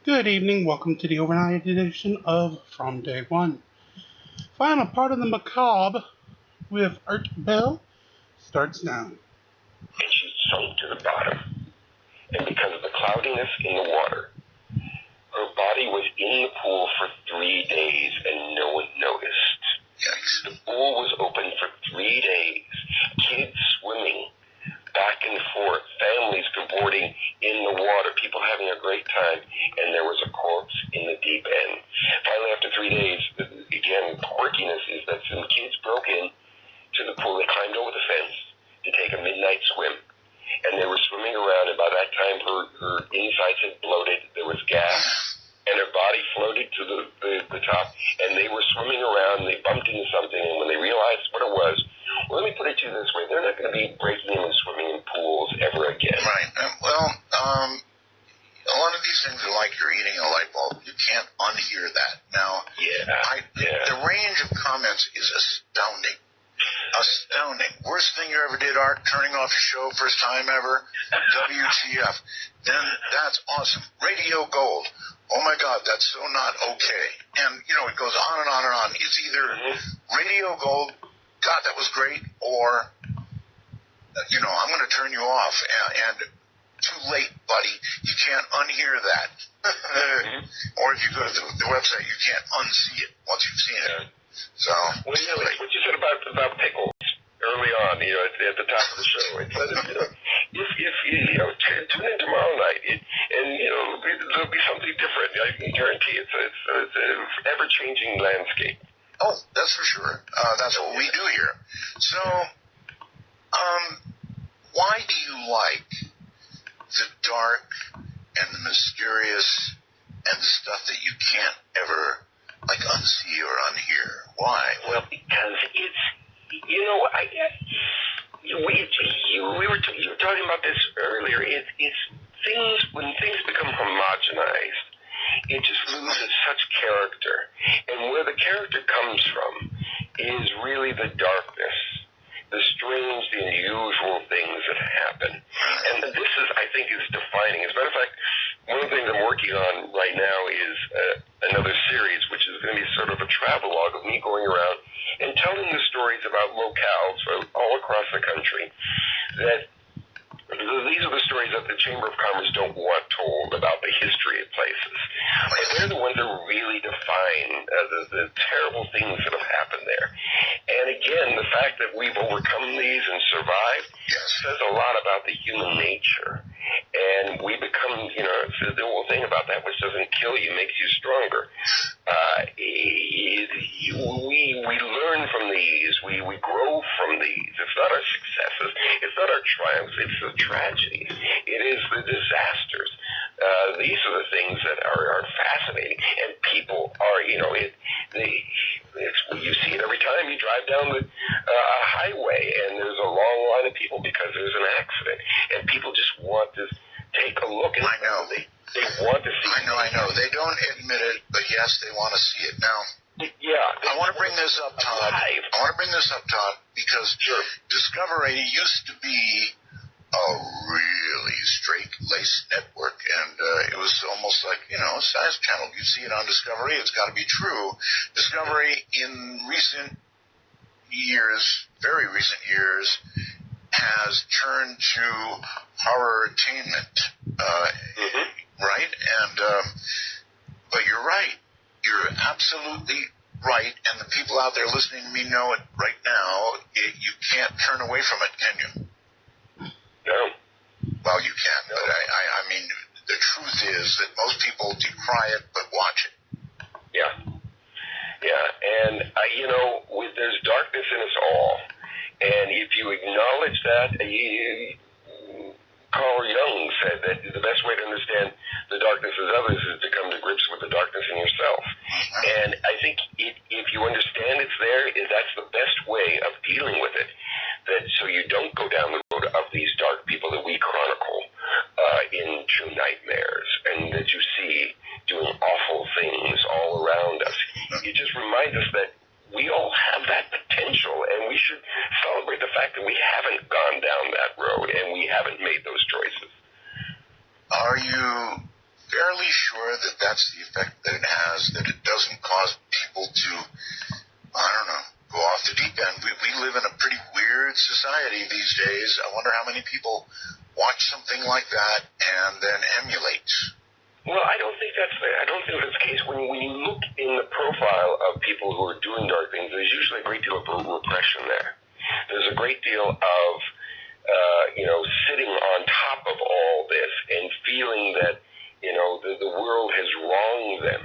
Good evening, welcome to the overnight edition of From Day One. Final part of the Macabre with Art Bell starts now. And she sunk to the bottom. And because of the cloudiness in the water, her body was in the pool for 3 days and no one noticed. Yikes. The pool was open for 3 days. Kids swimming back and forth, families cavorting in the water, people having a great time, and there was a corpse in the deep end. Finally, after 3 days, again, quirkiness is that some kids broke in to the pool. They climbed over the fence to take a midnight swim, and they were swimming around, and by that time her insides had bloated, there was gas, and her body floated to the top, and they were swimming around, and they bumped into something, and when they realized what it was, well, let me put it to you this way, they're not going to be breaking in and swimming in pools ever again. Right. A lot of these things are like you're eating a light bulb. You can't unhear that. Now, the range of comments is astounding. Astounding. Worst thing you ever did, Art, turning off your show, first time ever, WTF. Then that's awesome. Radio Gold. Oh my God, that's so not okay. And, it goes on and on and on. It's either Radio Gold, God, that was great, or, I'm going to turn you off. And too late, buddy. You can't unhear that. Or if you go to the website, you can't unsee it once you've seen it. So, well, like what you said about pickles early on, at the top of the show. It said, if tune in tomorrow night, there'll be something different. I can guarantee it's an ever-changing landscape. Oh, that's for sure. That's what we do here. So, why do you like the dark and the mysterious and the stuff that you can't ever unsee or unhear? Why? Well, because it's, you were talking about this earlier. It's things, when things become homogenized, it just loses such character. And where the character comes from is really the darkness, the strange, the unusual things that happen. And this is, I think, is defining. As a matter of fact, one of the things I'm working on right now is another series, which is going to be sort of a travelogue of me going around and telling the stories about locales all across the country that these are the stories that the Chamber of Commerce don't want told about the history of places. But they're the ones that really define the terrible things that have happened there. And again, the fact that we've overcome these and survived says a lot about the human nature. And we become, the whole thing about that, which doesn't kill you, makes you stronger. We learn from these. We grow from these. It's not our successes. It's not our triumphs. It's the tragedies. It is the disasters. These are the things that are fascinating. And people are, you see it every time you drive down the highway, and there's a long line of people because there's an accident. And people just want to take a look. And I know. They want to see it. I know. They don't admit it, but yes, they want to see it. Now, I want to bring this up, Todd. Because Discovery used to be a really straight-laced network, and it was almost like, a science channel. You see it on Discovery, it's got to be true. Discovery in recent years, very recent years, has turned to horror-tainment, right? And, but you're right. You're absolutely right, and the people out there listening to me know it right now. You can't turn away from it, can you? No. Well, you can, but I mean, the truth is that most people decry it but watch it. Yeah. And, there's darkness in us all. And if you acknowledge that, Carl Jung said that the best way to understand the darkness of others is to come to grips with the darkness in yourself. And I think if you understand it's there, that's the best way of dealing with it. That so you don't go down the road of these dark people that we chronicle in True Nightmares, and that you see doing awful things all around us. It just reminds us that we all have that potential, and we should celebrate the fact that we haven't gone down that road and we haven't made those choices. Are you fairly sure that that's the effect that it has, that it doesn't cause people to, I don't know, go off the deep end. We live in a pretty weird society these days. I wonder how many people watch something like that and then emulate. Well, I don't think that's the case. When you look in the profile of people who are doing dark things, there's usually a great deal of repression there. There's a great deal of sitting on top of all this and feeling that the world has wronged them,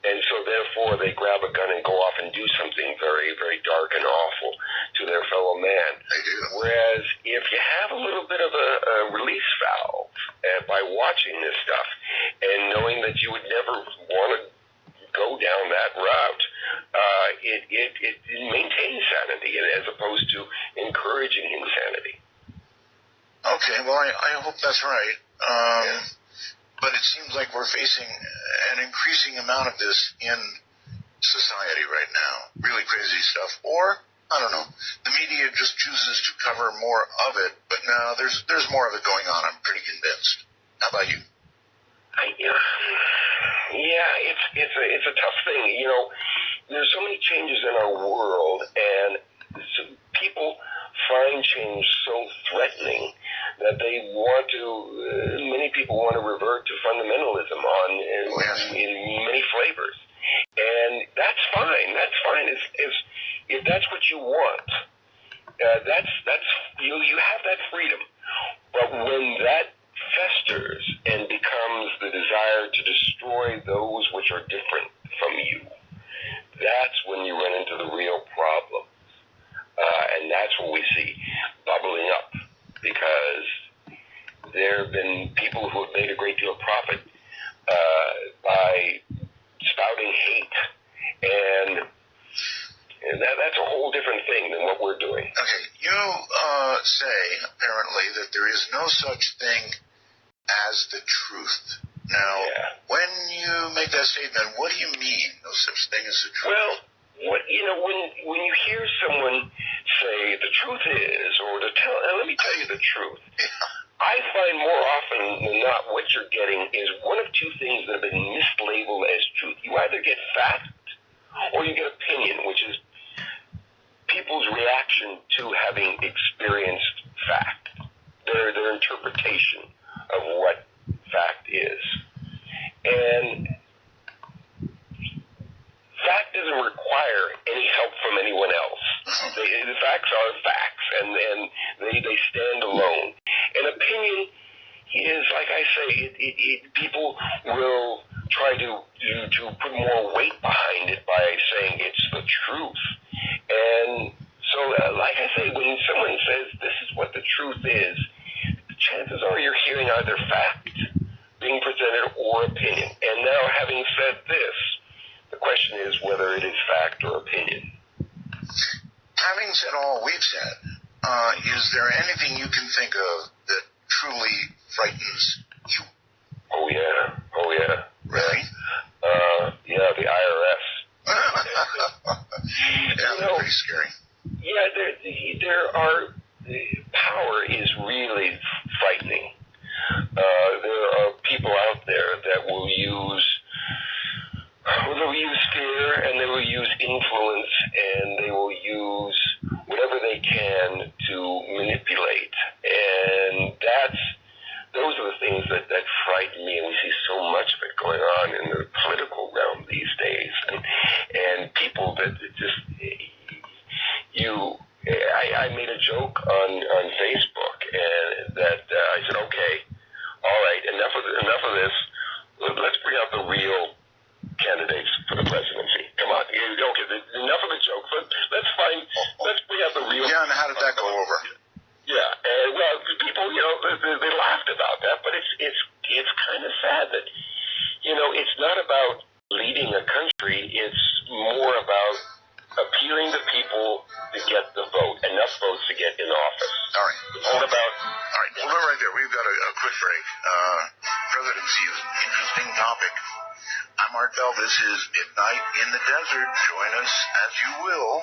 and so therefore they grab a gun and go off and do something very, very dark and awful to their fellow man. They do. Whereas if you have a little bit of a release valve by watching this stuff and knowing that you would never want to go down that route, it maintains sanity as opposed to encouraging insanity. Okay, well, I hope that's right. But it seems like we're facing an increasing amount of this in society right now. Really crazy stuff. Or, I don't know, the media just chooses to cover more of it, but no, there's more of it going on. I'm pretty convinced. How about you? It's a tough thing. There's so many changes in our world, and people find change so threatening that they want to. Many people want to revert to fundamentalism in many flavors, and that's fine. That's fine if that's what you want. You have that freedom, but when that festers and becomes the desire to destroy those which are different from you, that's when you run into the real problem. And that's what we see bubbling up, because there have been people who have made a great deal of profit by spouting hate, and that's a whole different thing than what we're doing. Okay, you say, apparently, that there is no such thing as the truth. Now, when you make that statement, what do you mean, no such thing as the truth? Well, when you hear someone say the truth is, or let me tell you the truth, I find more often than not what you're getting is one of two things that have been mislabeled as truth. You either get fact or you get opinion, which is people's reaction to having experienced fact, their interpretation of what fact is. And fact doesn't require any help from anyone else. The facts are facts, and they stand alone. An opinion is, like I say, people will try to put more weight behind it by saying it's the truth. And so, like I say, when someone says this is what the truth is, chances are you're hearing either fact being presented or opinion. And now, having said this, the question is whether it is fact or opinion. Having said all we've said, is there anything you can think of that truly frightens you? Oh, yeah. Really? Yeah, the IRS. Yeah, pretty scary. Yeah, there are... Power is really frightening. There are people out there that will use fear, and they will use influence, and they will use whatever they can to manipulate. And those are the things that frighten me, and we see so much of it going on in the political realm these days. And people that just... I made a joke on Facebook, and that I said, okay, all right, enough of this. Let's bring out the real candidates for the presidency. Come on, okay, enough of the jokes. Let's bring out the real. Yeah, and how did that go over? Yeah, and well, people, they laughed about that, but it's kind of sad that, it's not about leading a country. It's more about appealing to people to get the vote, enough votes to get in office. All right. All right, hold on right there. We've got a quick break. Presidency is an interesting topic. I'm Art Bell. This is Midnight in the Desert. Join us as you will.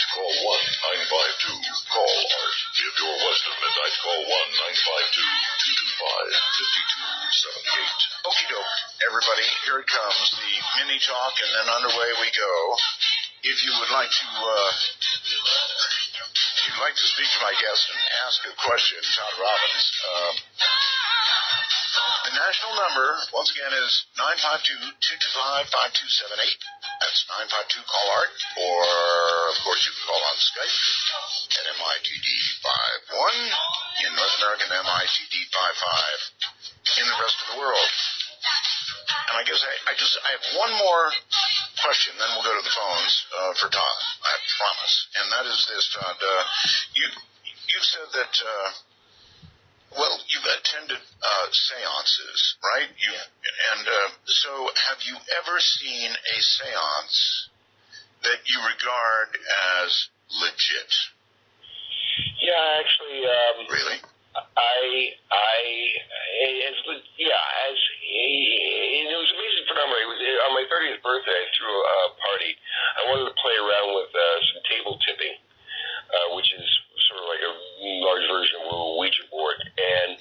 midnight, call 1-952-CALL ART. If you're west of midnight, call 1-952-225-5278. Okie doke, everybody, here it comes, the mini talk, and then underway we go. If you would like to, speak to my guest and ask a question, Todd Robbins, the national number, once again, is 952-225-5278. That's 952-CALL-ART, or, of course, you can call on Skype at MITD51, in North America, MITD55, in the rest of the world. And I guess I have one more question, then we'll go to the phones for Todd, I promise. And that is this, Todd. You said that, you've attended seances, right? And so have you ever seen a seance that you regard as legit? Yeah, actually. Really? It was an amazing phenomenon. It was on my 30th birthday. I threw a party. I wanted to play around with some table tipping, which is sort of like a large version of a Ouija board. And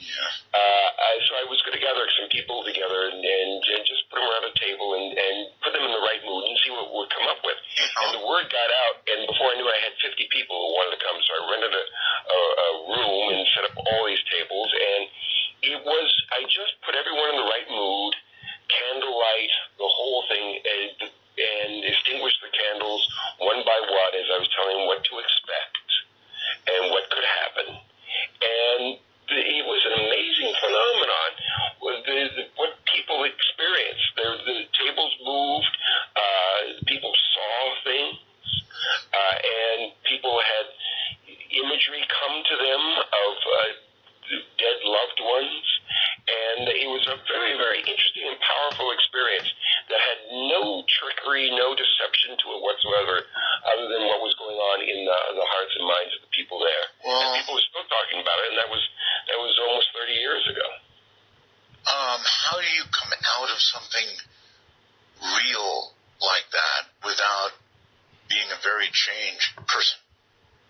so I was going to gather some people together and just put them around a table and put them in the right mood and see what we'd come up with. And the word got out, and before I knew it, I had 50 people who wanted to come. So I rented a room and set up all these tables, and I just put everyone in the right mood, candlelight, the whole thing, and extinguished the candles one by one as I was telling them what to expect and what could happen. And it was an amazing phenomenon. What people experienced, the tables moved, people saw things, and people had imagery come to them of dead loved ones, and it was a very, very interesting and powerful experience that had no trickery, no deception to it whatsoever, other than what was going on in the hearts and minds of the people there. Well, and people were still talking about it, and that was almost 30 years ago. How do you come out of something real like that without being a very changed person?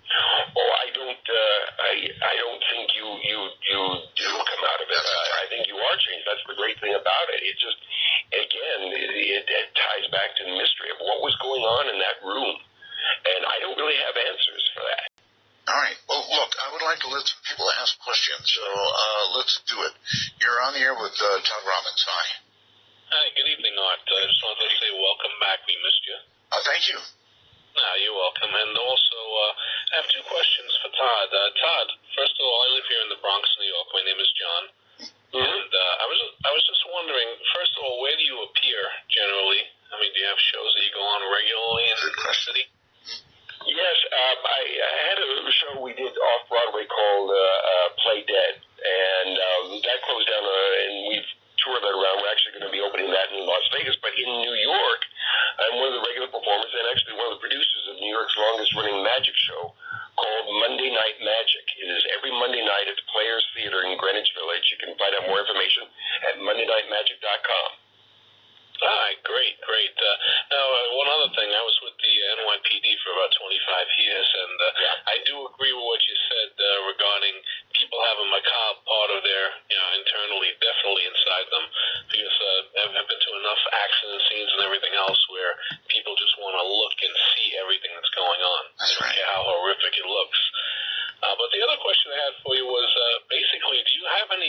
Oh, I don't think you do come out of it. I think you are changed. That's the great thing about it. It just, again, it ties back to the mystery of what was going on in that room, and I don't really have answers for that. All right. Well, look, I would like to let some people ask questions, so let's do it. You're on the air with Todd Robbins. Hi. Hi. Good evening, Art. I just wanted to say welcome back. We missed you. Thank you. You're welcome. And also, I have two questions for Todd. Todd, first of all, I live here in the Bronx, New York. My name is John. Mm-hmm. And I was just wondering, first of all, where do you appear generally? I mean, do you have shows that you go on regularly in the city? Yes, I had a show we did off-Broadway called Play Dead, and that closed down, and we've toured that around. We're actually going to be opening that in Las Vegas, but in New York, I'm one of the regular performers and actually one of the producers of New York's longest-running magic show called Monday Night Magic. It is every Monday night at the Players Theater in Greenwich Village. You can find out more information at MondayNightMagic.com. All right, great. Now, one other thing, I was with the NYPD for about 25 years, and I do agree with what you said regarding people have a macabre part of their, internally, definitely inside them, because I've been to enough accident scenes and everything else where people just want to look and see everything that's going on. That's right. They don't care how horrific it looks. But the other question I had for you was, basically, do you ever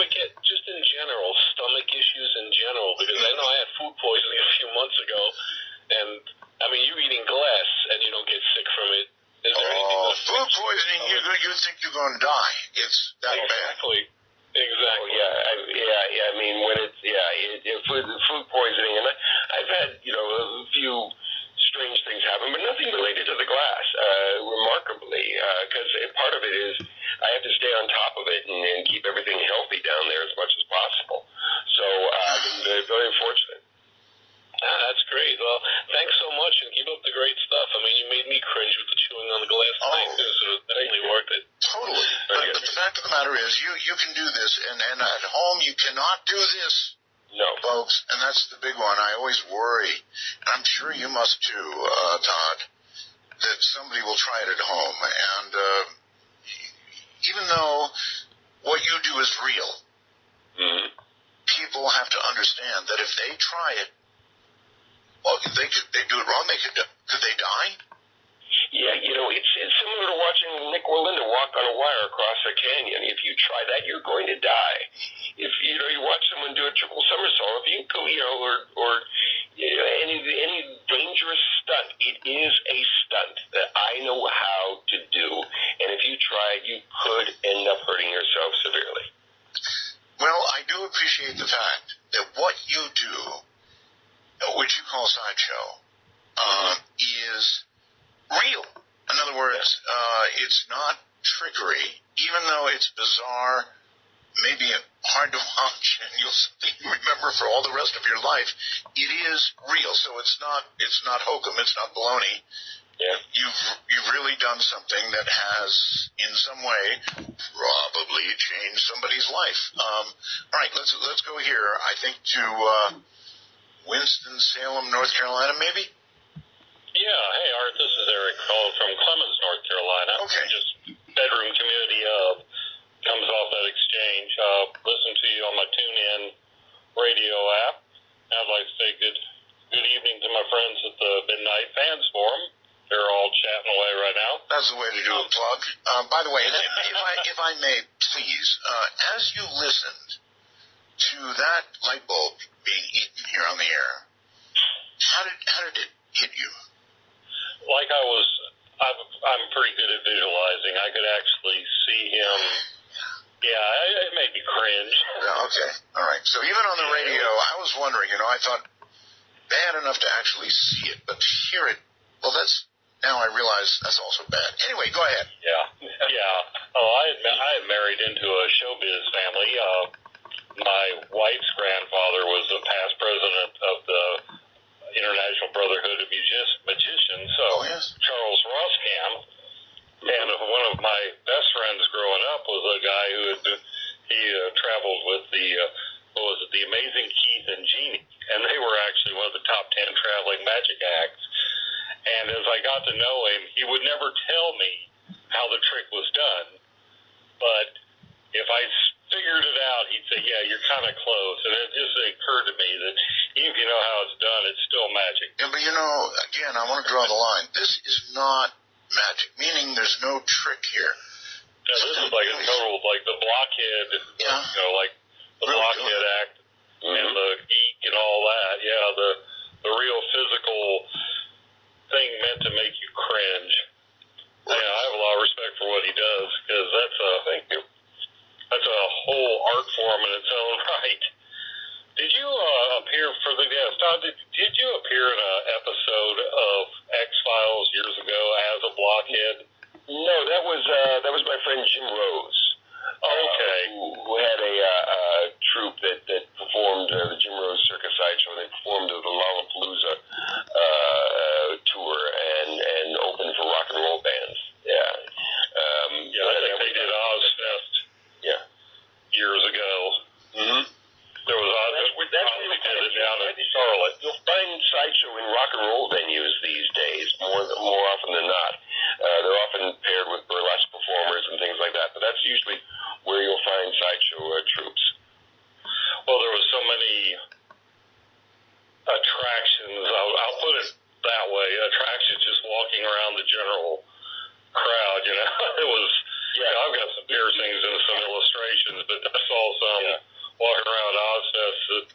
get, just in general, stomach issues in general? Because I know I had food poisoning a few months ago, and, I mean, you're eating glass, and you don't get sick from it. Is there anything food poisoning, you think you're going to die. It's that bad. Exactly. I mean, when food poisoning, and I've had, a few strange things happen, but nothing related to the glass, remarkably, because part of it is I have to stay on top of it and keep everything healthy down there as much as possible. So I've been very fortunate. That's great. Well, thanks so much, and keep up the great stuff. I mean, you made me cringe with the chewing on the glass tonight, too, so it's definitely worth it. Totally. But the fact of the matter is, you can do this, and at home you cannot do this. No. Folks, and that's the big one. I always worry, and I'm sure you must too, Todd, that somebody will try it at home. And even though what you do is real, people have to understand that if they try it, well, they do it wrong. Could they die? Yeah, it's similar to watching Nick Walinda walk on a wire across a canyon. If you try that, you're going to die. If you watch someone do a triple somersault, if you go, or any dangerous stunt, it is a stunt that I know how to do. And if you try it, you could end up hurting yourself severely. Well, I do appreciate the fact that what you do, which you call sideshow, is real. In other words, it's not trickery, even though it's bizarre, maybe hard to watch, and you'll remember for all the rest of your life. It is real, so it's not hokum, it's not baloney. Yeah. You've really done something that has, in some way, probably changed somebody's life. All right, let's go here. I think to Winston-Salem, North Carolina, maybe. Yeah, hey Art, this is Eric calling from Clemens, North Carolina. Okay. Just bedroom community comes off that exchange. Listen to you on my TuneIn radio app. I'd like to say good evening to my friends at the Midnight Fans Forum. They're all chatting away right now. That's the way to do a plug. By the way, if I may, please, as you listened to that light bulb being eaten here on the air, how did it hit you? Like I'm pretty good at visualizing. I could actually see him. Yeah, it made me cringe. Yeah, okay, all right. So even on the radio, I was wondering. I thought bad enough to actually see it, but to hear it, well, now I realize that's also bad. Anyway, go ahead. Yeah. Oh, I had married into a showbiz family. My wife's grandfather was a past president of the International Brotherhood of Magicians, so Charles Roscam, and one of my best friends growing up was a guy who traveled with the Amazing Keith and Jeannie, and they were actually one of the top 10 traveling magic acts. And as I got to know him, he would never tell me how the trick was done, but if I figured it out, he'd say, yeah, you're kind of close. And it just occurred to me that even if you know how it's done, it's still magic. Yeah, but again, I want to draw the line. This is not magic, meaning there's no trick here. Yeah, this is like a total, like the blockhead, like the really blockhead act and the geek and all that. Yeah, the real physical thing meant to make you cringe. Yeah, I have a lot of respect for what he does, because that's a whole art form in its own right. Did you appear for the guest? Did you appear in an episode of X-Files years ago as a blockhead? No, that was my friend Jim Rose. Okay. Who had a troupe that performed the Jim Rose Circus Sideshow. They performed the Lollapalooza tour and opened for rock and roll bands. Yeah. I think they did Ozfest. Yeah. Years ago. Mm-hmm. There was Ozfest. Did it down in Charlotte. You'll find sideshow in rock and roll venues these days more often than not. They're often paired with burlesque performers and things like that, but that's usually where you'll find sideshow troops. Well, there was so many attractions. I'll put it that way. Attractions just walking around the general crowd. It was. Yeah, I've got some piercings and some illustrations, but I saw some walking around Ozfest that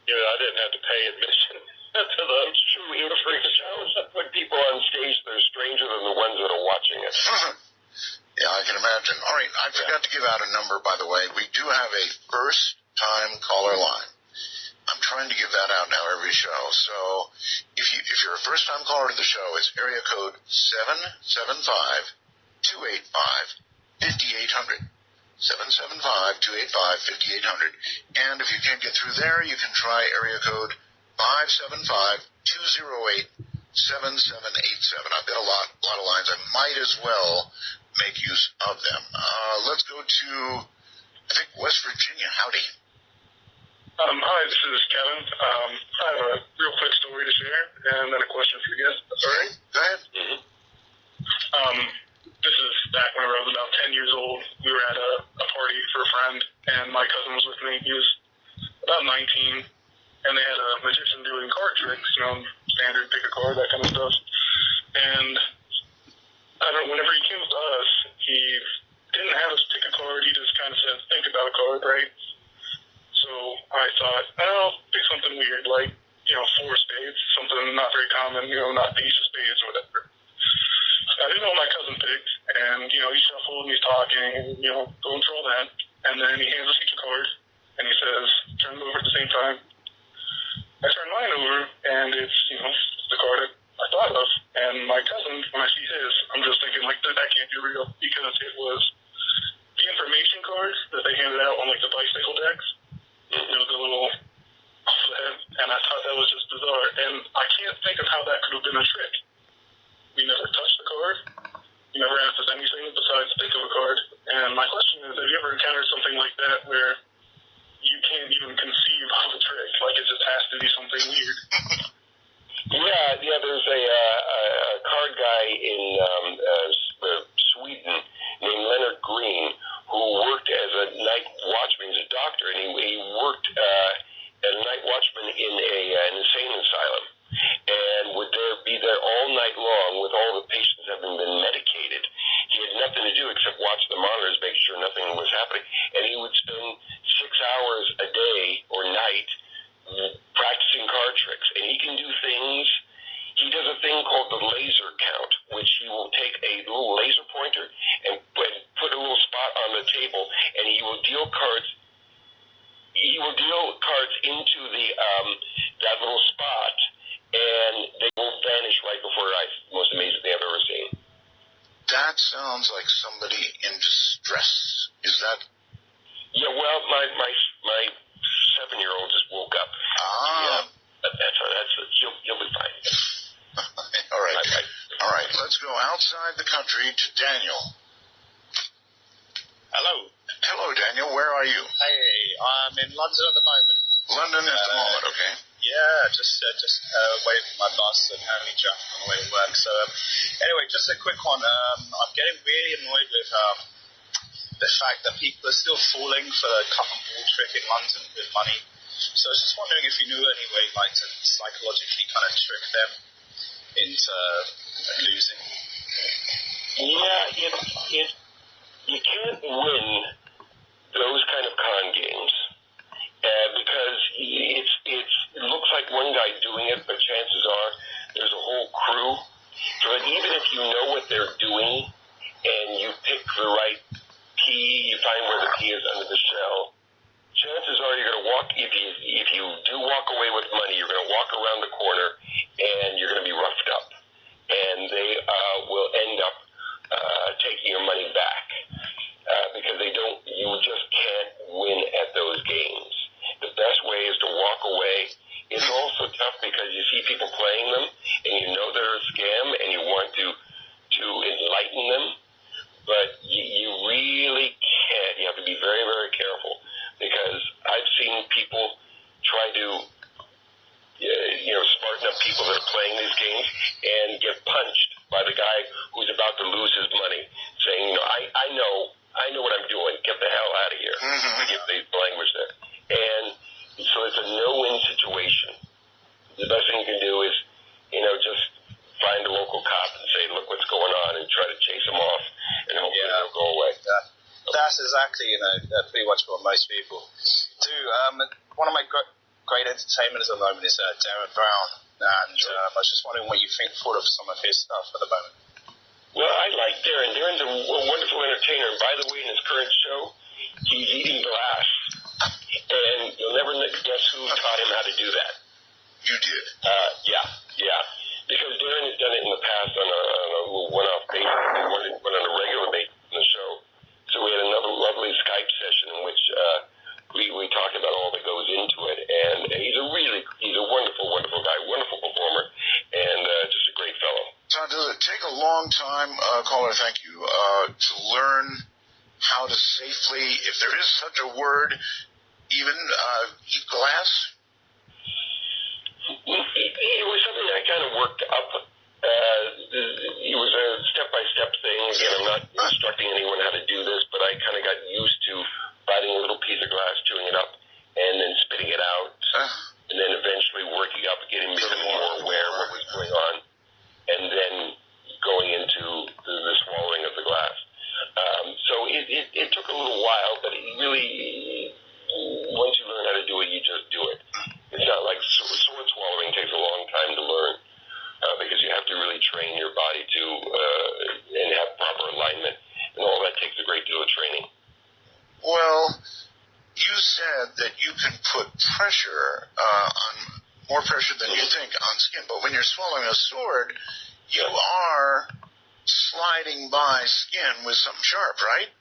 I didn't have to pay admission to those. The freak shows put people on stage that are stranger than the ones that are watching it. Yeah, I can imagine. All right, I forgot to give out a number, by the way. We do have a first-time caller line. I'm trying to give that out now every show. So if you're a first-time caller to the show, it's area code 775-285-5800. 775-285-5800. And if you can't get through there, you can try area code 575-208-7787. I've got a lot of lines. I might as well make use of them. Let's go to, I think, West Virginia. Howdy. Hi, this is Kevin. I have a real quick story to share, and then a question for you guys. All right? Go ahead. Mm-hmm. my cousin was with me. He was about 19, and they had a magician doing card tricks, standard pick a card, that kind of stuff. And I don't know, whenever he came to us, he didn't have us pick a card. He just kind of said, think about a card, right? So I thought, pick something weird, like, 4 spades, something not very common, not the ace of spades or whatever. I didn't know what my cousin picked, and, he shuffled and he's talking, and, going through all that. And then he hands us each a card, and he says, turn them over at the same time. I turn mine over, and it's, the card I thought of. And my cousin, when I see his, I'm just thinking, like, that can't be real, because it was the information cards that they handed out on, like, the bicycle decks. The little off the head, and I thought that was just bizarre. And I can't think of how that could have been a trick. We never touched the card. You never asked us anything besides think of a card. And my question is, have you ever encountered something like that where you can't even conceive of a trick? Like, it just has to be something weird. Yeah. There's a card guy in Sweden named Leonard Green who worked as a night watchman. He's a doctor, and he worked as a night watchman in an insane asylum, and would be there all night long with all the patients having been medicated. He had nothing to do except watch the monitors, make sure nothing was happening, and he would spend 6 hours a day or night practicing card tricks. And he can do things. He does a thing called the laser count, which he will take a little laser pointer and put a little spot on the table, and he will deal cards. He will deal cards into the that little spot, and they will vanish right before your eyes. The most amazing thing I've ever seen. That sounds like somebody in distress. Is that? Yeah. Well, my 7-year-old just woke up. He'll be fine. All right. Let's go outside the country to Daniel. Hello, Daniel. Where are you? Hey, I'm in London at the moment. London at the moment, okay. Yeah, just waiting for my bus and having traffic on the way to work. So, anyway, just a quick one. I'm getting really annoyed with the fact that people are still falling for the cup and ball trick in London with money. So I was just wondering if you knew any way, like, to psychologically kind of trick them into losing. Yeah, you can't win those kind of con games because it looks like one guy doing it, but chances are there's a whole crew. But even if you know what they're doing and you pick the right key, you find where the key is under the shell, chances are you're going to walk, if you do walk away with money, you're going to walk around the corner and you're going to be roughed up. And they will end up taking your money back because you just can't win at those games. The best way is to walk away. It's also tough because you see people playing them and you know they're a scam and you want to enlighten them, but you really can't. You have to be very, very careful because I've seen people try to smarten up people that are playing these games and get punched by the guy who's about to lose his money, saying, I know what I'm doing. Get the hell out of here. Forgive the language there. And so it's a no-win situation. The best thing you can do is, just find a local cop and say, look what's going on, and try to chase them off, and hopefully they'll go away. That's exactly, pretty much what most people do. One of my great entertainment at the moment is Darren Brown, and I was just wondering what you thought of some of his stuff at the moment. Well, I like Darren. Darren's a wonderful entertainer, and by the way, in his current show, he's eating glass, and you'll never guess who taught him how to do that. You did? Yeah. Because Darren has done it in the past on a little one-off basis, but on a regular basis in the show. So we had another lovely Skype session in which we talked about all that goes into it, and he's a wonderful, wonderful guy, wonderful performer, and just a great fellow. Todd, does it take a long time, caller, thank you, to learn how to safely, if there is such a word, even eat glass? It was something that I kind of worked up. It was a step-by-step thing. Again, I'm not instructing anyone how to do this, but I kind of got used to biting a little piece of glass that you can put pressure more pressure than you think on skin. But when you're swallowing a sword, you are sliding by skin with something sharp, right?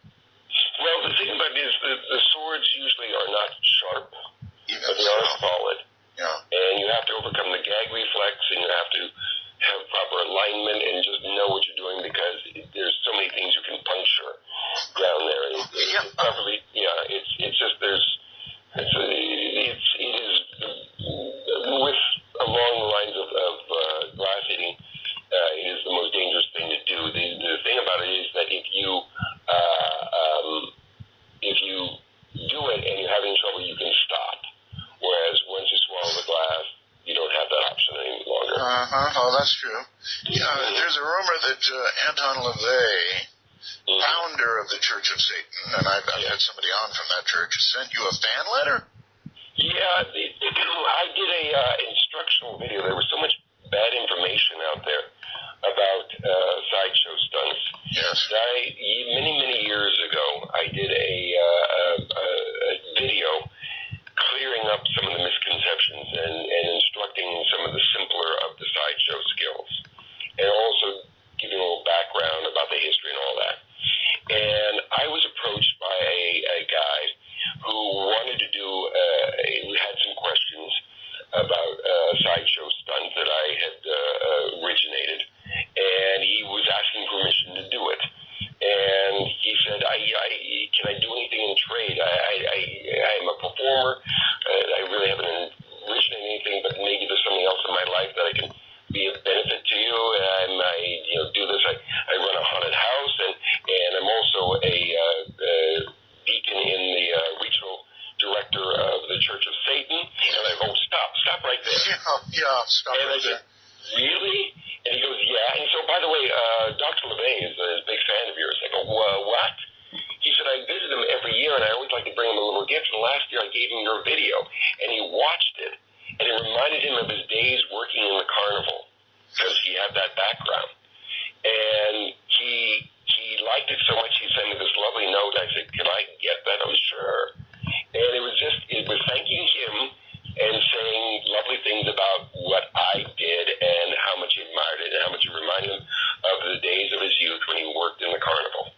Well, the thing about it is the swords usually are not sharp, but they are solid. Yeah. And you have to overcome the gag reflex, and you have to have proper alignment and just know what you're doing, because there's so many things you can puncture down there. It's probably, it's just it is with along the lines of glass eating. It is the most dangerous thing to do. The thing about it is that if you do it and you're having trouble, you can stop. Whereas once you swallow the glass, you don't have that option any longer. Oh, that's true. Yeah, there's a rumor that Anton LaVey, founder of the Church of Satan, and I've had somebody on from that church, sent you a fan letter? Yeah, I did a instructional video. There was so much bad information out there about sideshow stunts. Yes. Many years ago, I did a video clearing up some of the misconceptions and instructing some of the simpler of the sideshow skills, and also giving a little background about the history and all that. And I was approached by a guy who wanted to do, we had some questions about sideshow stunts that I had originated, and he was asking permission to do it. And he said, can I do anything in trade? I'm a performer. I really haven't originated anything, but maybe there's something else in my life that I can be of benefit to you. And I do this. I run a haunted house, and I'm also a deacon in the regional director of the Church of Satan. And I go, stop right there. Yeah, stop and right there. Really? And he goes, yeah. And so, by the way, Dr. LaVey is a big fan of yours. I go, what? He said, I visit him every year, and I always like to bring him a little gift. And last year I gave him your video, and he watched it, and it reminded him of his days working in the carnival, because he had that background. And he liked it so much, he sent me this lovely note. I said, can I get that? I was sure. And it was thanking him and saying lovely things about what I did and how much he admired it and how much it reminded him of the days of his youth when he worked in the carnival.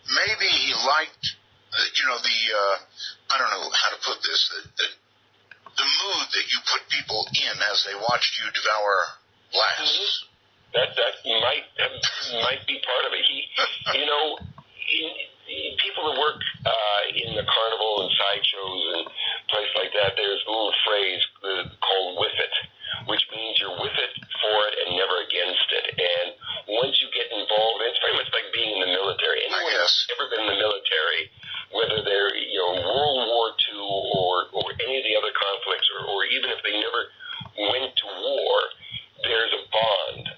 Maybe he liked, I don't know how to put this, the mood that you put people in as they watched you devour glass. Mm-hmm. That might be part of it. People that work in the carnival and sideshows and places like that, there's a little phrase called "with it," which means you're with it, for it, and never against it. And once you get involved, it's very much like being in the military. Anyone who's ever been in the military, whether they're World War II or any of the other conflicts, or even if they never went to war, there's a bond.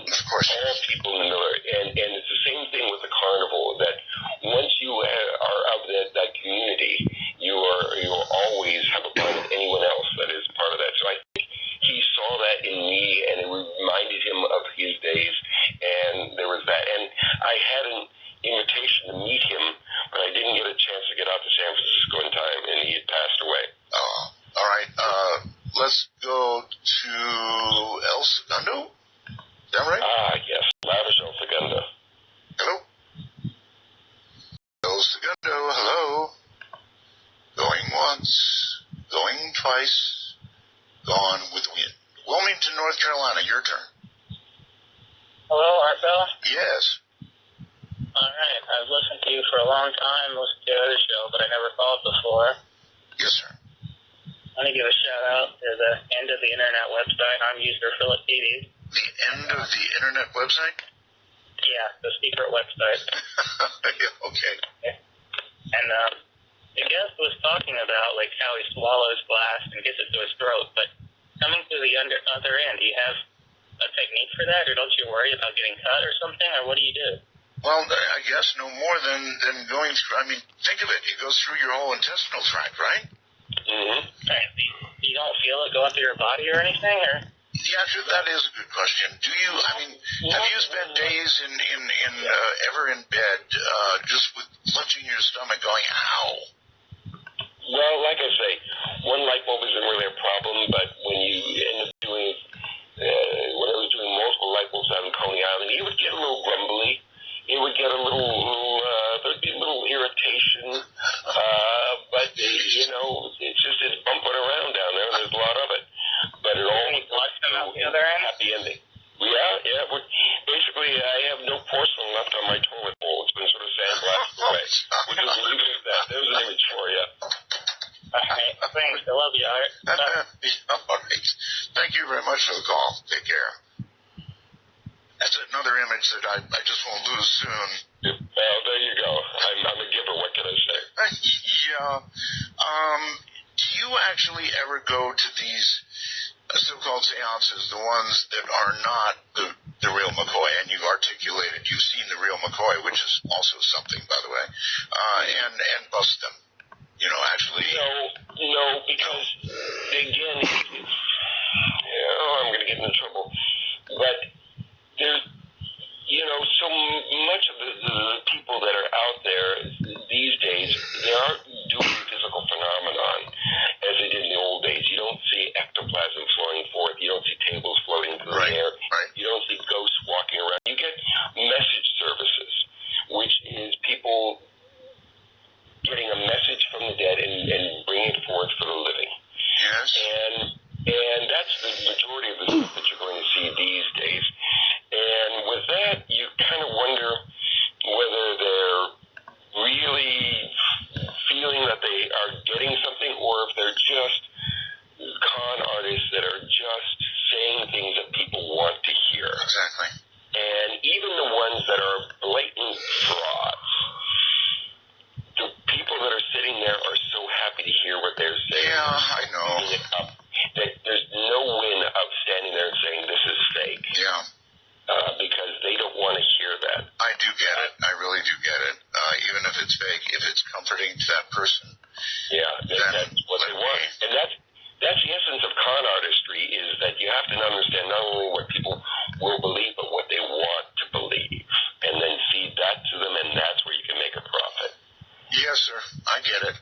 Of course. All people in the military, and it's the same thing with the carnival. That once you are of that community, you always have a bond with anyone else that is part of that. So I think he saw that in me, and it reminded him of his days. And there was that. And I had an invitation to meet him, but I didn't get a chance to get out to San Francisco in time, and he had passed away. Oh, all right. Let's go to El Segundo. Is that right? Yes. Lavish El Segundo. Hello? El Segundo, hello. Going once, going twice, gone with the wind. Wilmington, North Carolina, your turn. Hello, Art Bell? Yes. All right. I've listened to you for a long time, listened to your other show, but I never called before. Yes, sir. I want to give a shout-out to the End of the Internet website. I'm user Philip TV. The End of the Internet website? Yeah, the secret website. Yeah, okay. And the guest was talking about how he swallows glass and gets it to his throat, but coming to the other end, do you have a technique for that, or don't you worry about getting cut or something, or what do you do? Well, I guess no more than going through, think of it. It goes through your whole intestinal tract, right? Mm-hmm. You don't feel it going through your body or anything, or? Yeah, that is a good question. Do you? Have you spent days ever in bed just with clutching your stomach, going, "Ow"? Well, like I say, one light bulb isn't really a problem, but when you end up doing, when I was doing multiple light bulbs out in Coney Island, it would get a little grumbly. It would get a little, there'd be a little irritation, but, you know, it's bumping around down there, and there's a lot of it. But it all comes to a happy ending. Yeah. Basically, I have no porcelain left on my toilet bowl. It's been sort of sandblasted away. We'll just leave it at that. There's an image for you. All right. Thanks. I love you, Art. All right. Thank you very much for the call. Take care. That's another image that I just won't lose soon. Well, there you go. I'm a giver. What can I say? Yeah. Do you actually ever go to these so-called seances, the ones that are not the real McCoy, and you've articulated, you've seen the real McCoy, which is also something, by the way, and bust them, you know, actually? No, because, again, I'm going to get into trouble, but there's, you know, so much of the people that are out there these days, they aren't doing physical phenomenon as they did in the old days. You don't see ectoplasm flowing forth. You don't see tables floating through the air. Right. You don't see ghosts walking around. You get message services, which is people getting a message from the dead and bringing it forth for the living. Yes. And that's the majority of the stuff that you're going to see these days. And with that, you kind of wonder whether they're really feeling that they are getting something, or if they're just con artists that are just saying things that people want to hear. Exactly. And even the ones that are blatant frauds, the people that are sitting there are so happy to hear what they're saying. Yeah, I know. That there's no win of standing there and saying this is fake. Yeah. Because they don't want to hear that. I do get it. I really do get it. Even if it's fake, if it's comforting to that person. Yeah, that's what they want. And that's the essence of con artistry, is that you have to understand not only what people will believe, but what they want to believe. And then feed that to them, and that's where you can make a profit. Yes, sir. I get it.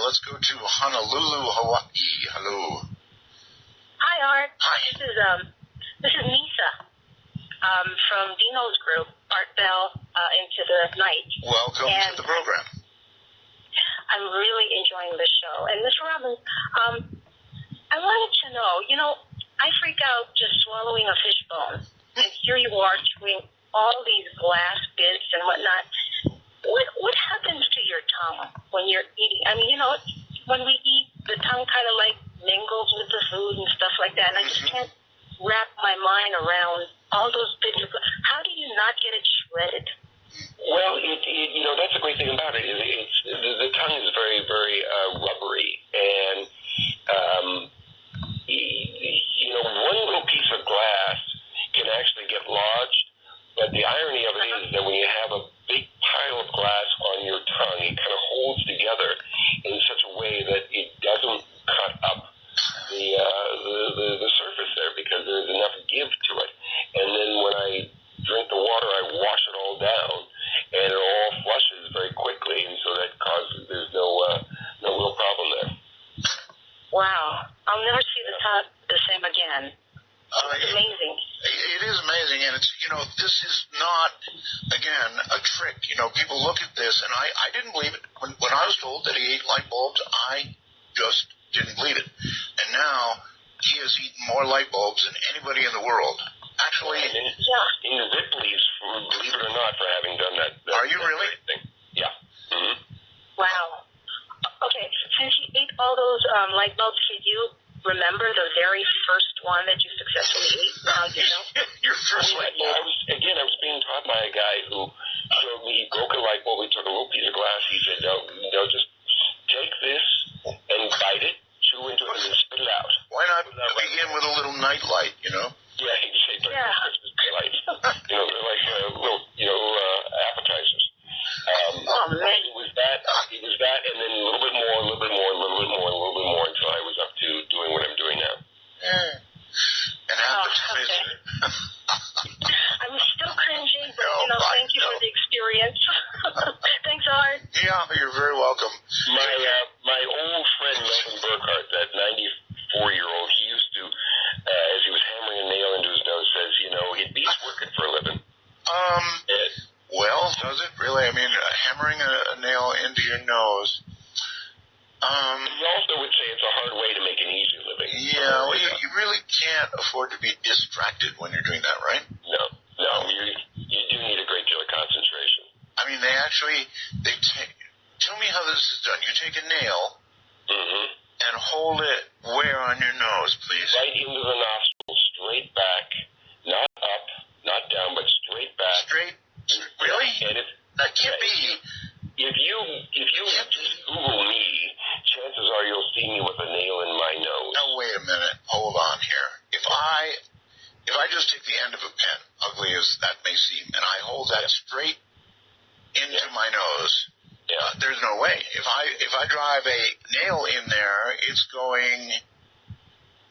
Let's go to Honolulu, Hawaii. Hello. Hi, Art. Hi. This is Nisa. From Dino's group, Art Bell, Into the Night. Welcome to the program. I'm really enjoying the show. And Ms. Robbins, I wanted to know, you know, I freak out just swallowing a fish bone. And here you are chewing all these glass bits and whatnot. What happens to your tongue when you're eating? I mean, you know, when we eat, the tongue kind of like mingles with the food and stuff like that. And I just can't wrap my mind around all those bits of, how do you not get it shredded? Well, you know, that's the great thing about it. The tongue is very, very rubbery, and you know, one little piece of glass can actually get lodged. But the irony of it is that when you have a big pile of glass on your tongue, it kind of holds together in such a way that it doesn't cut up the surface there, because there's enough give to it. And then when I drink the water, I wash it all down, and it all flushes very quickly, and so that causes, there's no real problem there. Wow. I'll never see the tongue the same again. It's amazing. It is amazing, and it's, you know, this is not, again, a trick. You know, people look at this, and I didn't believe it. When I was told that he ate light bulbs, I just didn't believe it. And now he has eaten more light bulbs than anybody in the world. Actually, in Ripley's, believe it or not, for having done that. Are you really? Thing. Yeah. Mm-hmm. Wow. Okay, since you ate all those light bulbs, could you remember the very first one that you successfully ate? Your first light bulb. I was being taught by a guy who showed me, he broke a light bulb, he took a little piece of glass, he said, no, just take this and bite it, chew into it, and then spit it out. Why not begin with a little night light, you know? Yeah, he'd say, Christmas daylight. You know, they're like little, appetizers. It was that, and then a little bit more, until I was up to doing what I'm doing now. And appetizers. I'm still cringing, but, thank you for the experience. Thanks, Art. Yeah, you're very welcome. My old Does it really? I mean, hammering a nail into your nose. You also would say it's a hard way to make an easy living. Yeah, well, you really can't afford to be distracted when you're doing that, right? No, you do need a great deal of concentration. I mean, tell me how this is done. You take a nail and hold it where on your nose, please? Right into the nostril, straight back, not up, not down, but straight back. Straight? Really? And that can't be. If you just Google me, chances are you'll see me with a nail in my nose. Now, wait a minute. Hold on here. If I just take the end of a pen, ugly as that may seem, and I hold that straight into my nose, there's no way. If I drive a nail in there, it's going.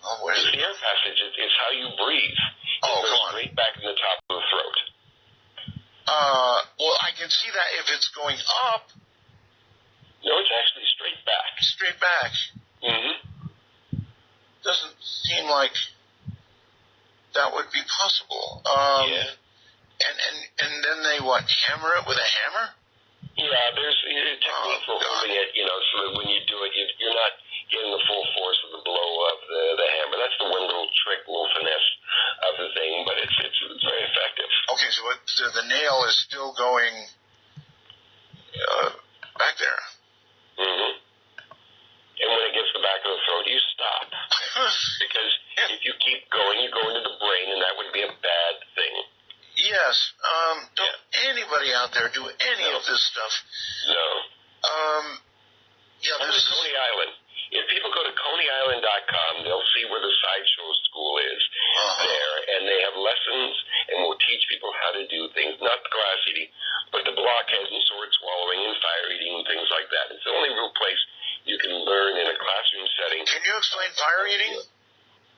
Oh, where's the air passage? It's how you breathe. It goes straight back in the top of the throat. Well, I can see that if it's going up. No, it's actually straight back. Straight back. Doesn't seem like that would be possible. And then they hammer it with a hammer? Yeah, there's a technique for holding it, so that when you do it, you're not getting the full force of the blow of the hammer. That's the one little trick, little finesse of the thing, but it's very effective. Okay, so the nail is still going back there. And when it gets to the back of the throat, you stop. Because if you keep going, you go into the brain, and that would be a bad thing. Yes. Don't anybody out there do any of this stuff. No. This is Coney Island. If people go to ConeyIsland.com, they'll see where the sideshow school is there, and they have lessons, and will teach people how to do things, not the glass eating, but the blockheads and sword swallowing and fire eating and things like that. It's the only real place you can learn in a classroom setting. Can you explain fire eating?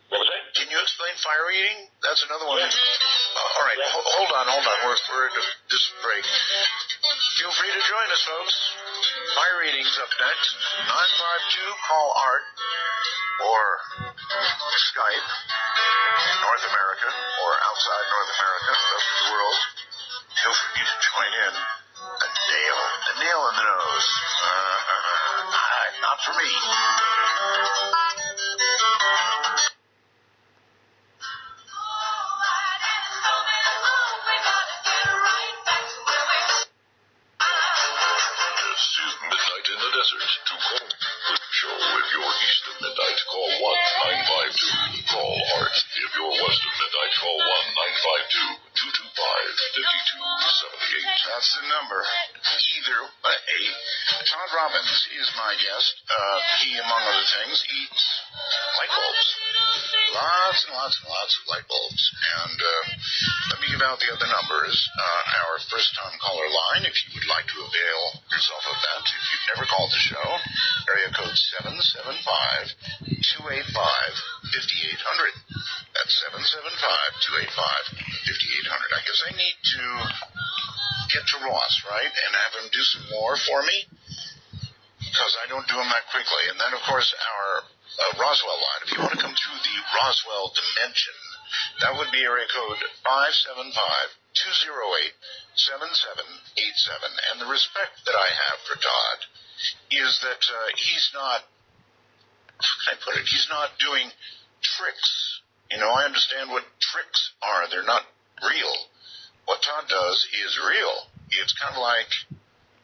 What was that? Can you explain fire eating? That's another one. All right, hold on. We're at this break. Feel free to join us, folks. Fire eating's up next. 952, call Art, or Skype, North America, or outside North America, rest of the world. Feel free to join in. A nail in the nose. Not for me. Midnight in the Desert. To call the show if you're east of midnight, call 1-952. Call Art. If you're west of midnight, call 1-952-225-5278. That's the number. Either way. Todd Robbins is my guest. He, among other things, eats light bulbs. Lots and lots and lots of light bulbs. And let me give out the other numbers. Our first-time caller line, if you would like to avail yourself of that. If you've never called the show, area code 775-285-5800. That's 775-285-5800. I guess I need to get to Ross, right, and have him do some more for me, because I don't do them that quickly. And then, of course, our Roswell line. If you want to come through the Roswell dimension, that would be area code 575-208-7787. And the respect that I have for Todd is that he's not, how can I put it, he's not doing tricks. I understand what tricks are. They're not real. What Todd does is real. It's kind of like,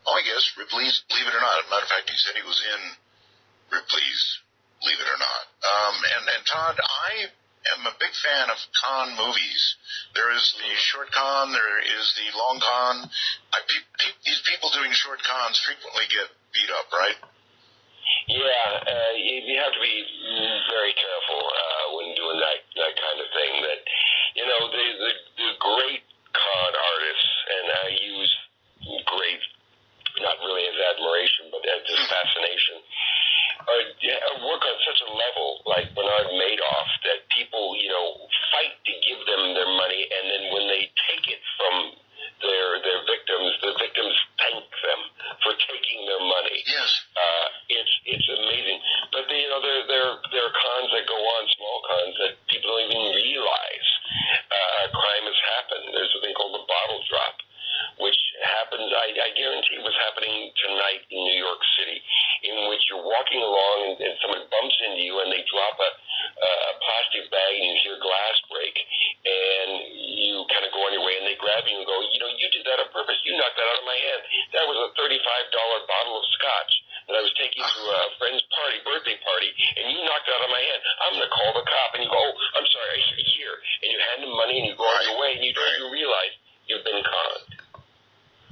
I guess, Ripley's Believe It or Not. As a matter of fact, he said he was in Ripley's Believe It or Not. And Todd, I am a big fan of con movies. There is the short con, there is the long con. These people doing short cons frequently get beat up, right? Yeah, you have to be very careful when doing that kind of thing. That the great con artists, and I use great not really as admiration, but as just fascination, work on such a level like Bernard Madoff that people fight to give them their money, and then when they take it from their victims, the victims thank them for taking their money. Yes. It's amazing. But there are cons that go on, small cons that people don't even realize. Crime has happened. There's a thing called the bottle drop, which I guarantee what's happening tonight in New York City, in which you're walking along and someone bumps into you and they drop a plastic bag and you hear glass break and you kind of go on your way and they grab you and go, you did that on purpose. You knocked that out of my hand. That was a $35 bottle of scotch that I was taking to a friend's birthday party, and you knocked it out of my hand. I'm going to call the cop. And you go, oh, I'm sorry, here. And you hand them money and you go on your way and you realize you've been conned.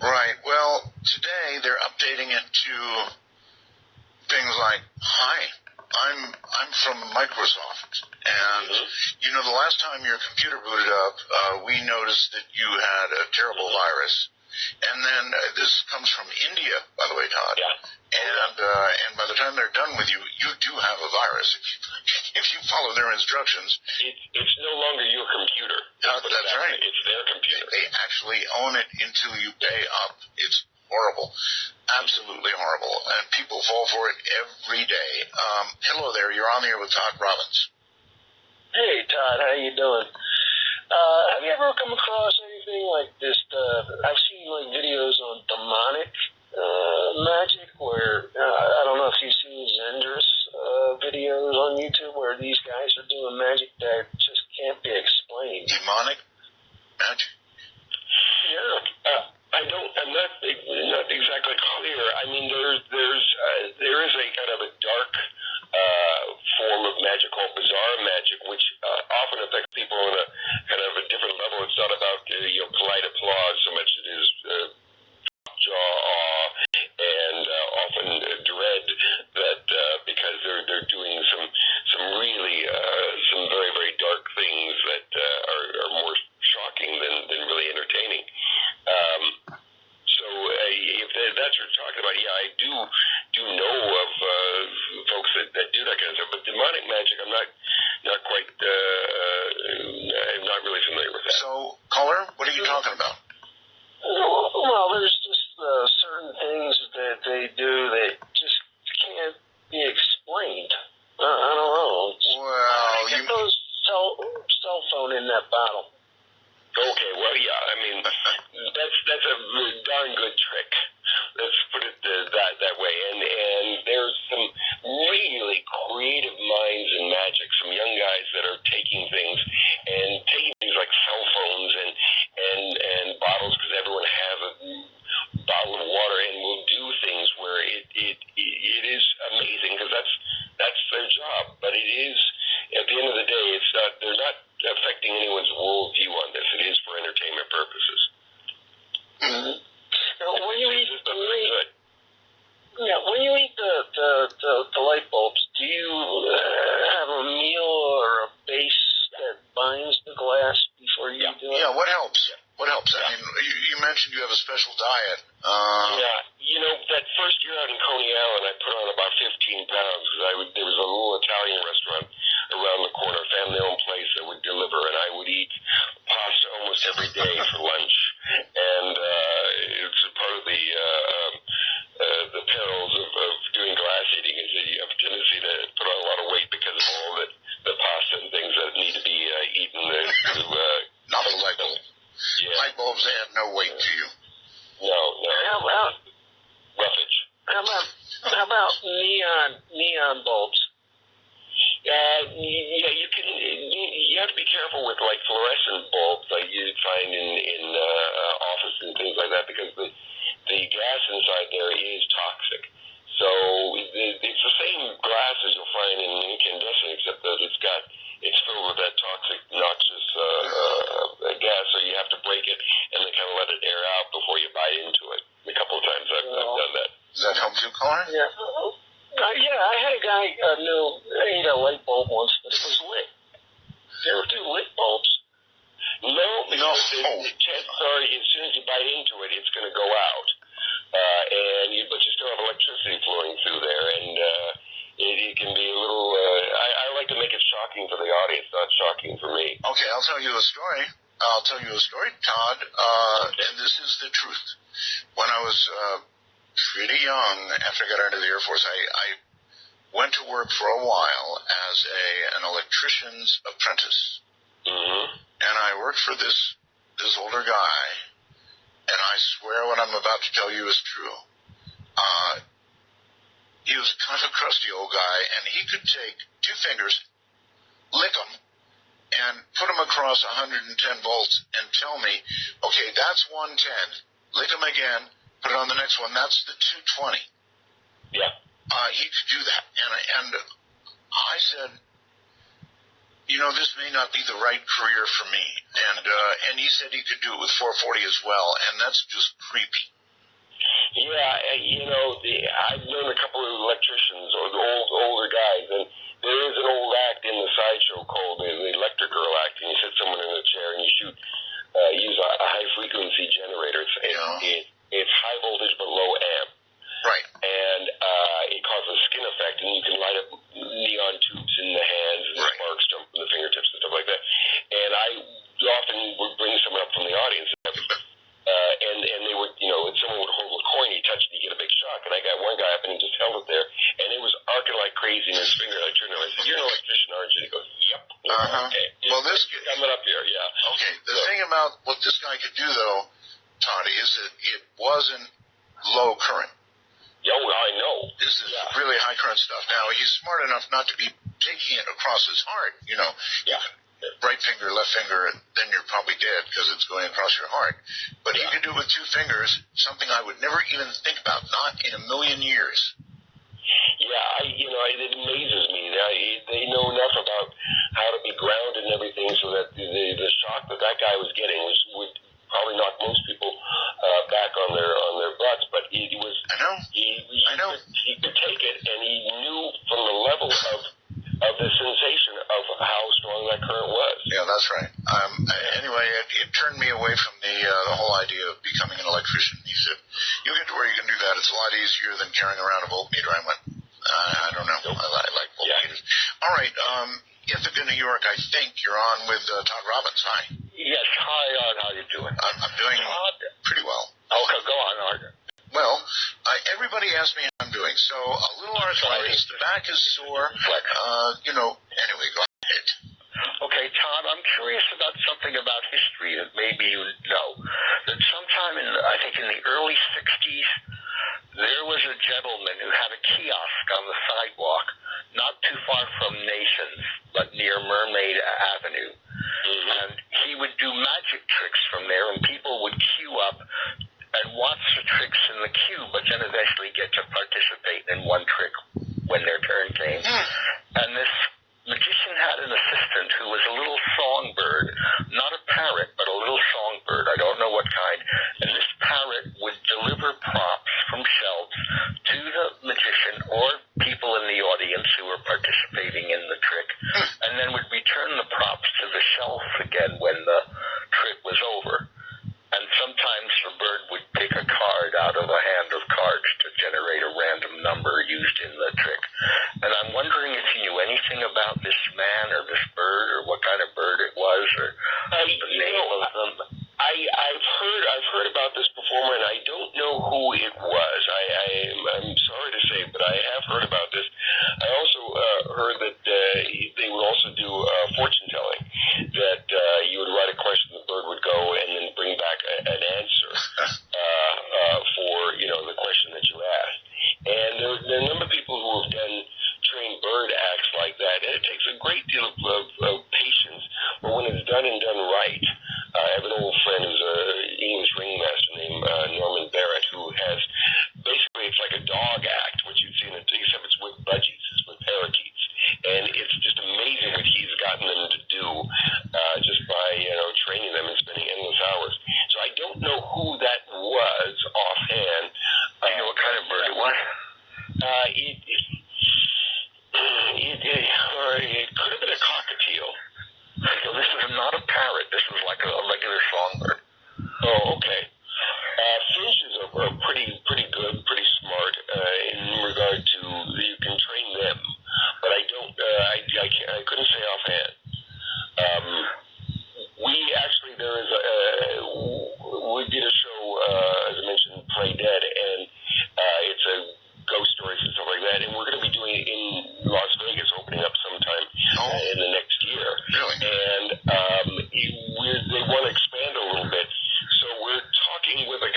Right. Well, today they're updating it to things like, hi, I'm from Microsoft, and the last time your computer booted up, we noticed that you had a terrible virus. And then this comes from India, by the way, Todd. Yeah. And by the time they're done with you, you do have a virus. If you follow their instructions. It's no longer your computer. That's right. It's their computer. They actually own it until you pay up. It's horrible. Absolutely horrible. And people fall for it every day. Hello there. You're on the air with Todd Robbins. Hey, Todd. How you doing? Have you ever come across anything like this? I've seen videos on demonic magic where, I don't know if you've seen Zendra's videos on YouTube where these guys are doing magic that just can't be explained. Demonic magic? Yeah. I'm not exactly clear. I mean, there is a kind of a dark form of magic called bizarre magic, which often affects people on a kind of a different level. It's not about polite applause so much as it is jaw, and often dread that because they're doing some really some very, very dark things that are more shocking than really entertaining. So if that's what you're talking about, yeah, I do know of folks that do that kind of stuff. But demonic magic, I'm not quite, I'm not really familiar with that. So, caller, what are you talking about? Well, there's just certain things that they do that just can't be explained. I don't know. Well, get those cell phone in that bottle. Okay, well, yeah, I mean, that's a darn good trick. Let's put it that way. And there's some really creative minds in magic, some young guys that are taking things like cell phones and bottles, because everyone has a bottle of water, and will do things where it is amazing, because that's their job. But it is, at the end of the day, they're not affecting anyone's worldview on this. It is for entertainment purposes. Mm-hmm. Now, when you eat the light bulbs, do you have a meal or a base that binds the glass before you do it? Yeah, what helps? What helps? I mean, you mentioned you have a special diet. That first year out in Coney Island, I put on about 15 pounds because there was a little Italian restaurant around the corner, a family-owned place that would deliver, and I would eat pasta almost every day for lunch. And it's part of the perils of doing glass eating is that you have a tendency to put on a lot of weight because of all the pasta and things that need to be eaten Not the light bulb. Yeah. Light bulbs add no weight to you. No. How about roughage? How about neon bulbs? You can. You have to be careful with like fluorescent bulbs like you'd find in offices and things like that, because the gas inside there is toxic. So it's the same glass as you'll find in incandescent, except that it's filled with that toxic, noxious gas. So you have to break it and then kind of let it air out before you bite into it. A couple of times I've done that. Does that help you, caller? Yeah. I had a guy ate a light bulb once, but it was lit. There were 2 lit bulbs. No, because the chances are, as soon as you bite into it, it's going to go out. But you still have electricity flowing through there, and it can be a little. I like to make it shocking for the audience, not shocking for me. Okay, I'll tell you a story. Todd, and this is the truth. When I was pretty young, after I got out of the Air Force, I went to work for a while as an electrician's apprentice. Mm-hmm. And I worked for this older guy, and I swear what I'm about to tell you is true. He was kind of a crusty old guy, and he could take 2 fingers, lick them, and put them across 110 volts and tell me, okay, that's 110. Lick them again, put it on the next one. That's the 220. Yeah. He could do that, and I said, this may not be the right career for me. And he said he could do it with 440 as well, and that's just creepy. Yeah, I've known a couple of electricians or the older guys, and there is an old act in the sideshow called the Electric Girl Act, and you sit someone in a chair and you use a high-frequency generator. It's high voltage but low amp. Right. And it causes a skin effect, and you can light up neon tubes in the hands, and sparks jump from the fingertips and stuff like that. And I often would bring someone up from the audience, and they would, someone would hold a coin, he touched it, you get a big shock. And I got one guy up, and he just held it there, and it was arcing like crazy in his finger. I turned to him, I said, "You're an electrician, aren't you?" He goes, "Yep." Okay. Well, this coming up here, yeah. Okay. The thing about what this guy could do, though, Todd, is that it wasn't low current. Yeah, well, I know. This is really high current stuff. Now, he's smart enough not to be taking it across his heart. Yeah. Right finger, left finger, then you're probably dead because it's going across your heart. But he can do it with 2 fingers, something I would never even think about, not in a million years. Yeah, it amazes me. They know enough about how to be grounded and everything, so that the shock that guy was getting would probably knock most people back on their butts. But it was. I know. I know. He could take it, and he knew from the level of the sensation of how strong that current was. Yeah, that's right. Anyway, it turned me away from the whole idea of becoming an electrician. He said, "You get to where you can do that. It's a lot easier than carrying around a voltmeter." I went, I don't know. I like voltmeters. Yeah. All right. Ithaca, New York, I think you're on with Todd Robbins. Hi. Yes. Hi, Art. How you doing? I'm doing pretty well. Okay, go on, Art. Well, everybody asks me how I'm doing. So a little arthritis, the back is sore. Anyway, go ahead. Okay, Todd, I'm curious about something about history that maybe you know. That sometime in the early 60s, there was a gentleman who had a kiosk on the sidewalk, not too far from Nations, but near Mermaid Avenue. Mm-hmm. And he would do magic tricks from there, and people would queue up and watch the tricks in the queue, but then eventually get to participate in one trick when their turn came. And this magician had an assistant who was a little songbird, not a parrot, but a little songbird. I don't know what kind. And this parrot would deliver props from shelves to the magician or people in the audience who were participating in the trick, and then would return the props to the shelf again when the trick was over. And sometimes the bird would pick a card out of a hand of cards to generate a random number used in the trick. And I'm wondering if you knew anything about this man or this bird, or what kind of bird it was, or the name of them. I've heard about this performer, and I don't know who it was. I'm sorry to say, but I have heard about this. I also heard that they would also do fortune telling. That you would write a question, the bird would go and then bring back an answer for the question that you asked. And there are a number of people who have done trained bird acts like that, and it takes a great deal of patience. But when it's done and done right, I have an old friend who's an English ringmaster named Norman Barrett, who has basically, it's like a dog act, what you'd see in it, except it's with budgies, it's with parakeets. And it's just amazing what he's gotten them to do just by training them and spending endless hours. So I don't know who that was offhand. Do you know what kind of bird it was? It could have been a cockatiel. So this is not a parrot. This is like a regular songbird. Oh, okay. Finches are pretty good, pretty smart in regard to you can train them, but I don't. I couldn't say offhand. We did a show, as I mentioned, Play Dead, and it's a ghost stories and stuff like that, and we're going to be doing it in Las Vegas, opening up sometime in the next year. Really? And they want to expand a little bit, so we're talking with a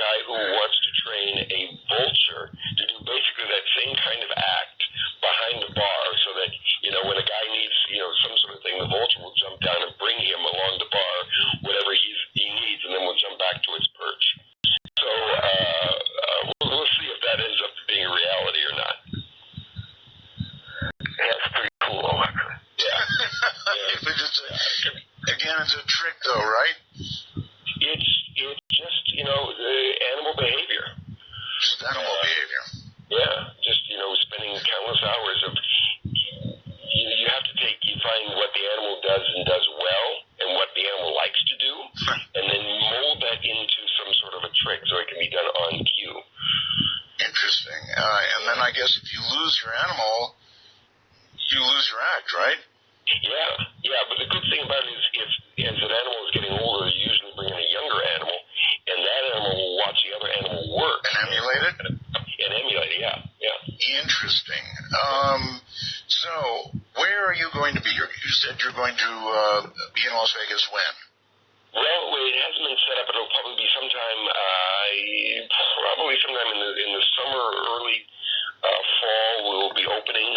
Just animal behavior. Yeah, just, spending countless hours of, you have to you find what the animal does and does well, and what the animal likes to do, and then mold that into some sort of a trick so it can be done on cue. Interesting. And then I guess if you lose your animal, you lose your act, right? Yeah, but the good thing about it is if as an animal is getting older, you usually bring in a younger animal, and that animal will watch the other animal work. And emulate it? And emulate it, yeah. Interesting. So, where are you going to be? You said you're going to be in Las Vegas when? Well, it hasn't been set up, but it'll probably be sometime in the summer, early fall. We'll be opening.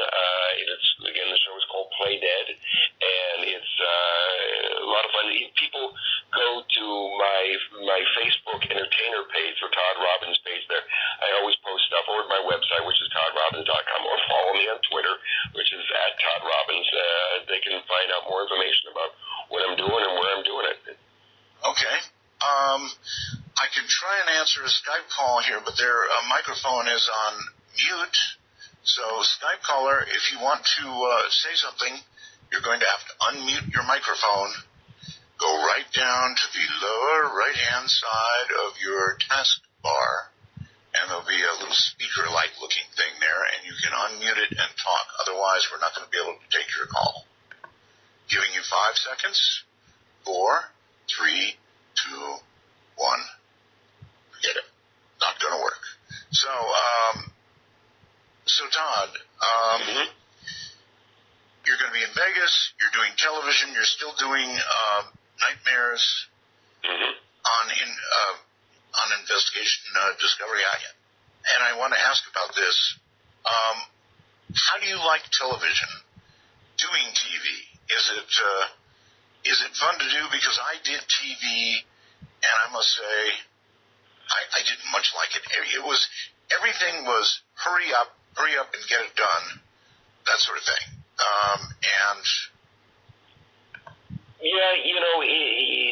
Again, the show is called Play Dead, and it's a lot of fun. People go to my Facebook entertainer page, or Todd Robbins page there. I always post stuff, or my website, which is toddrobbins.com, or follow me on Twitter, which is @ToddRobbins. They can find out more information about what I'm doing and where I'm doing it. Okay. I can try and answer a Skype call here, but their microphone is on mute. So, Skype caller, if you want to say something, you're going to have to unmute your microphone. Go right down to the lower right-hand side of your taskbar, and there'll be a little speaker-like looking thing there, and you can unmute it and talk. Otherwise, we're not going to be able to take your call. Giving you 5 seconds. 4, 3, 2, 1. Forget it. Not going to work. So Todd, you're going to be in Vegas. You're doing television. You're still doing Nightmares on investigation discovery. And I want to ask about this. How do you like television? Doing TV? Is it fun to do? Because I did TV, and I must say, I didn't much like it. Everything was hurry up and get it done, that sort of thing.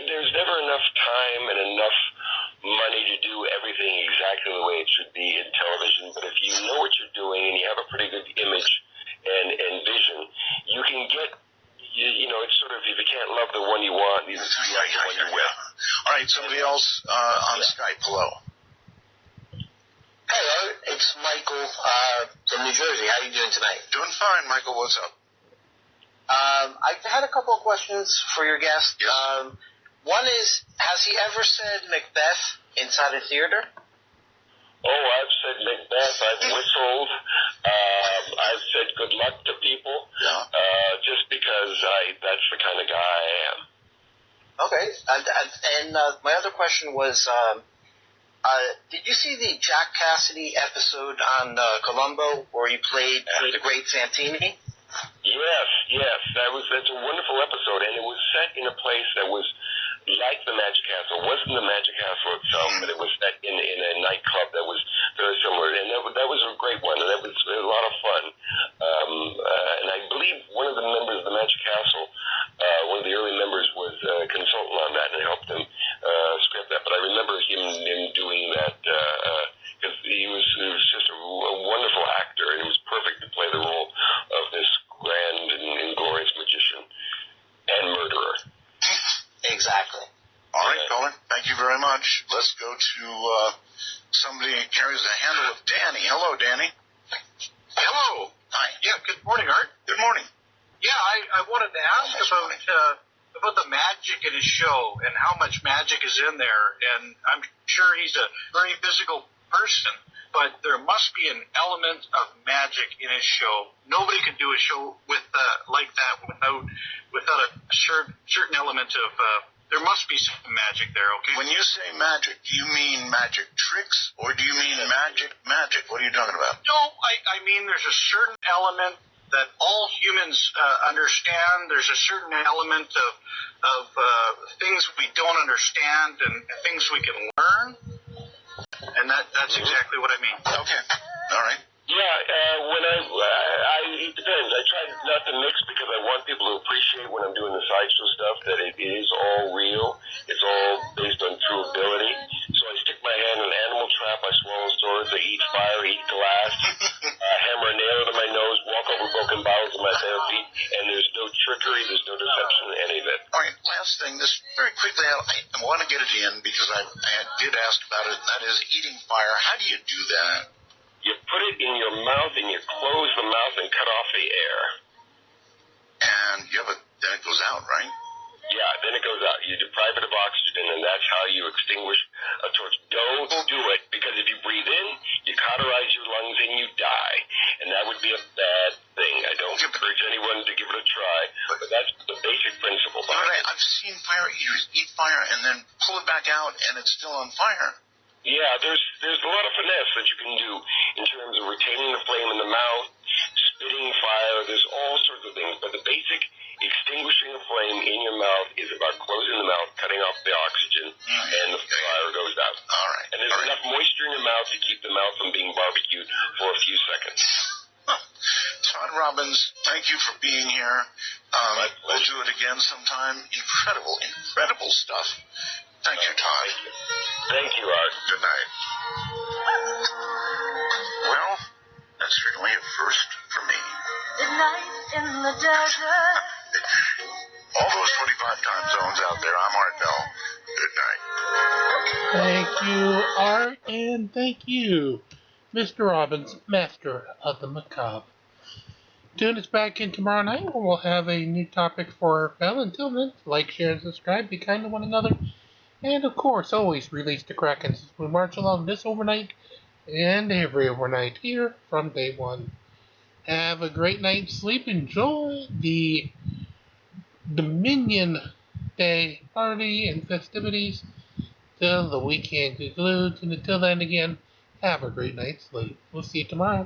There's never enough time and enough money to do everything exactly the way it should be in television. But if you know what you're doing and you have a pretty good image and vision, you can get. It's sort of, if you can't love the one you want, you love the one you're with. All right, somebody else on Skype. Hello. Hello, it's Michael from New Jersey. How are you doing tonight? Doing fine, Michael. What's up? I had a couple of questions for your guest. Yes. One is, has he ever said Macbeth inside a theater? Oh, I've said Macbeth. I've whistled. I've said good luck to people. Yeah. Just because that's the kind of guy I am. Okay. And my other question was, did you see the Jack Cassidy episode on Columbo where he played the great Santini? Yes. That's a wonderful episode, and it was set in a place that was like the Magic Castle. It wasn't the Magic Castle itself, but it was set in a nightclub that was very similar, and that was a great one, and that was a lot of fun. And I believe one of the members of the Magic Castle, one of the early members, was a consultant on that and helped him script that. But I remember him doing that because he was just a wonderful actor, and he was perfect to play the role of this grand and glorious magician and murderer. Exactly. All right, caller. Thank you very much. Let's go to somebody who carries the handle of Danny. Hello, Danny. Hello. Hi. Yeah, good morning, Art. Good morning. Yeah, I wanted to ask about the magic in his show and how much magic is in there. And I'm sure he's a very physical person, but there must be an element of magic in his show. Nobody could do a show with like that without a certain element of. There must be some magic there. Okay. When you say magic, do you mean magic tricks or do you mean magic? What are you talking about? No, I mean there's a certain element that all humans understand. There's a certain element of things we don't understand and things we can learn. And that's exactly what I mean. Okay. All right. Yeah, when it depends. I try not to mix because I want people to appreciate when I'm doing the sideshow stuff that it is all real. It's all based on true ability. So I stick my hand in an animal trap, I swallow swords, I eat fire, eat glass, hammer a nail into my nose, walk over broken bottles with my bare feet, and there's no trickery, there's no deception in any of it. All right, last thing, this very quickly, I want to get it in because I did ask about it, and that is eating fire. How do you do that? You put it in your mouth and you close the mouth and cut off the air. And then it goes out, right? Yeah, then it goes out. You deprive it of oxygen, and that's how you extinguish a torch. Don't do it, because if you breathe in, you cauterize your lungs and you die. And that would be a bad thing. I don't encourage anyone to give it a try, but that's the basic principle. But I've seen fire eaters eat fire and then pull it back out, and it's still on fire. Yeah, there's a lot of finesse that you can do in terms of retaining the flame in the mouth, spitting fire. There's all sorts of things, but the basic extinguishing a flame in your mouth is about closing the mouth, cutting off the oxygen, and the fire goes out. All right. And there's enough moisture in your mouth to keep the mouth from being barbecued for a few seconds. Todd Robbins, thank you for being here. We'll do it again sometime. Incredible stuff. Thank you, Todd. Thank you, Art. Good night. Well, that's certainly a first for me. Midnight in the desert. All those 25 time zones out there, I'm Art Bell. Good night. Thank you, Art, and thank you, Mr. Robbins, master of the macabre. Tune us back in tomorrow night where we'll have a new topic for our panel. Until then, like, share, and subscribe. Be kind to one another. And, of course, always release the Kraken as we march along this overnight and every overnight here from day one. Have a great night's sleep. Enjoy the Dominion Day party and festivities till the weekend concludes. And until then, again, have a great night's sleep. We'll see you tomorrow.